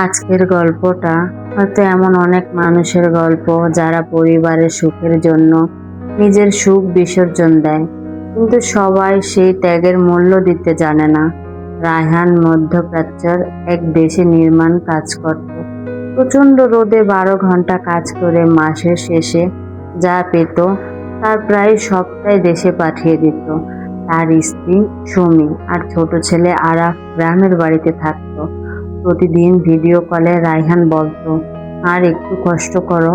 আজকের গল্পটা হয়তো এমন অনেক মানুষের গল্প যারা পরিবারের সুখের জন্য নিজের সুখ বিসর্জন দেয়, কিন্তু সবাই সেই ত্যাগের মূল্য দিতে জানে না। রায়হান মধ্যপ্রাচ্যের এক দেশে নির্মাণ কাজ করত। প্রচণ্ড রোদে 12 ঘন্টা কাজ করে মাসের শেষে যা পেত তার প্রায় সবটাই দেশে পাঠিয়ে দিত। তার স্ত্রী সুমি আর ছোট ছেলে আরাফ গ্রামের বাড়িতে থাকতো। প্রতিদিন ভিডিও কলে রায়হান বলতো, আর একটু কষ্ট করো,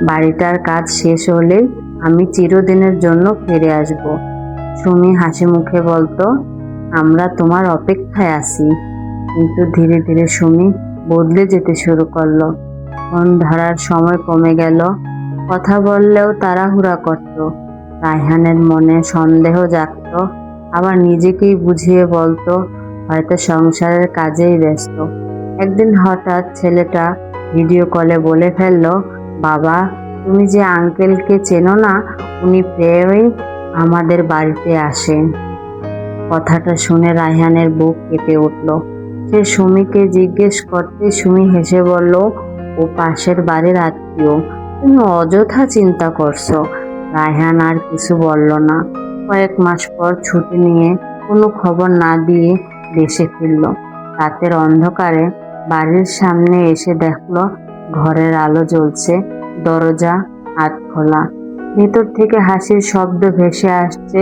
বাড়িটার কাজ শেষ হলেই আমি চিরদিনের জন্য ফিরে আসব। সুমি হাসি মুখে বলতো, আমরা তোমার অপেক্ষায় আছি। কিন্তু ধীরে ধীরে সুমি বদলে যেতে শুরু করলো। ফোন ধরার সময় কমে গেল, কথা বললেও তাড়াহুড়া করত। রায়হানের মনে সন্দেহ জাগত, আবার নিজেকেই বুঝিয়ে বলতো হয়তো সংসারের কাজেই ব্যস্ত। একদিন হঠাৎ ছেলেটা ভিডিও কলে বলে ফেলল, বাবা, তুমি যে আঙ্কেলকে চেনো না, উনি প্রায়ই আমাদের বাড়িতে আসেন। কথাটা শুনে রায়হানের বুক কেঁপে উঠল। সে সুমিকে জিজ্ঞেস করতে সুমি হেসে বলল, ও পাশের বাড়ির আত্মীয়, তুমি অযথা চিন্তা করছো। রায়হান আর কিছু বলল না। কয়েক মাস পর ছুটি নিয়ে কোনো খবর না দিয়ে দেশে ফিরল। রাতের অন্ধকারে বাড়ির সামনে এসে দেখলো ঘরের আলো জ্বলছে, দরজা হাত খোলা, ভেতর থেকে হাসির শব্দ ভেসে আসছে।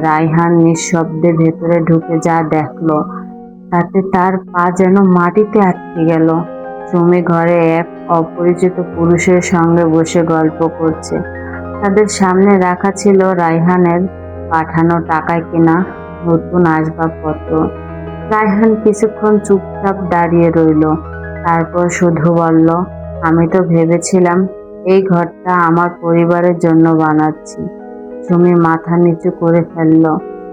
রায়হান নিঃশব্দে ভেতরে ঢুকে যা দেখলো তাতে তার পা যেন মাটিতে আটকে গেল। সুমি ঘরে এক অপরিচিত পুরুষের সঙ্গে বসে গল্প করছে। তাদের সামনে রাখা ছিল রায়হানের পাঠানো টাকায় কেনা নতুন আসবাবপত্র। রায়হান কিছুক্ষণ চুপচাপ দাঁড়িয়ে রইল, তারপর শুধু বলল, আমি তো ভেবেছিলাম এই ঘরটা আমার পরিবারের জন্য বানাচ্ছি। সুমি মাথা নিচু করে ফেলল,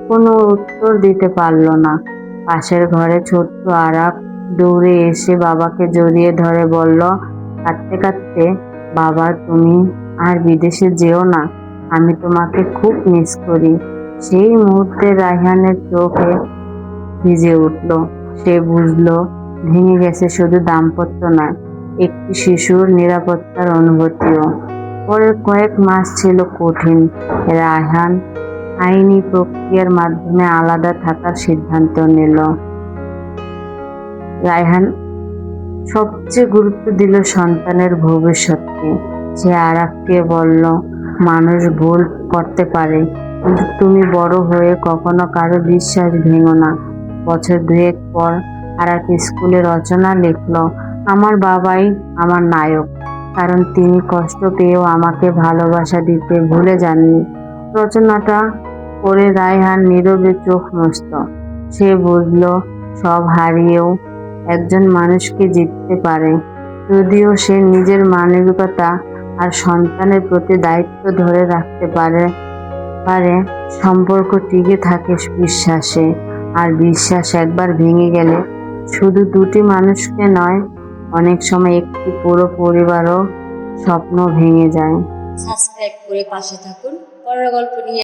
কোনো উত্তর দিতে পারল না। পাশের ঘরে ছোট্ট আরাফ দৌড়ে এসে বাবাকে জড়িয়ে ধরে বলল কাঁদতে কাঁদতে, বাবা, তুমি আর বিদেশে যেও না, আমি তোমাকে খুব মিস করি। সেই মুহূর্তে রায়হানের চোখে ভিজে উঠল। সে বুঝলো ভেঙে গেছে শুধু দাম্পত্য নয়, একটি শিশুর নিরাপত্তার অনুভূতিও। পরের কয়েক মাস ছিল কঠিন। রায়হান আইনি প্রক্রিয়ার মাধ্যমে আলাদা থাকার সিদ্ধান্ত নিল। রায়হান সবচেয়ে গুরুত্ব দিল সন্তানের ভবিষ্যৎকে। সে আরাফকে বলল, মানুষ ভুল করতে পারে, কিন্তু তুমি বড় হয়ে কখনো কারো বিশ্বাস ভেঙো না। বছর দুয়েক পর আরাফ স্কুলে রচনা লিখল, আমার বাবাই আমার নায়ক, কারণ তিনি কষ্ট পেয়েও আমাকে ভালোবাসা দিতে ভুলে যাননি। রচনাটা পড়ে রায়হান নীরবে চোখ মুছত। সে বুঝল সব হারিয়েও একজন মানুষকে জিততে পারে, যদিও সে নিজের মানবিকতা আর সন্তানের প্রতি দায়িত্ব ধরে রাখতে পারে। সম্পর্ক টিকে থাকে বিশ্বাসে, আর বিশ্বাস একবার ভেঙে গেলে শুধু দুটি মানুষকে নয়, অনেক সময় একটি পুরো পরিবারও স্বপ্ন ভেঙে যায়। সাবস্ক্রাইব করে পাশে থাকুন, পরের গল্প নিয়ে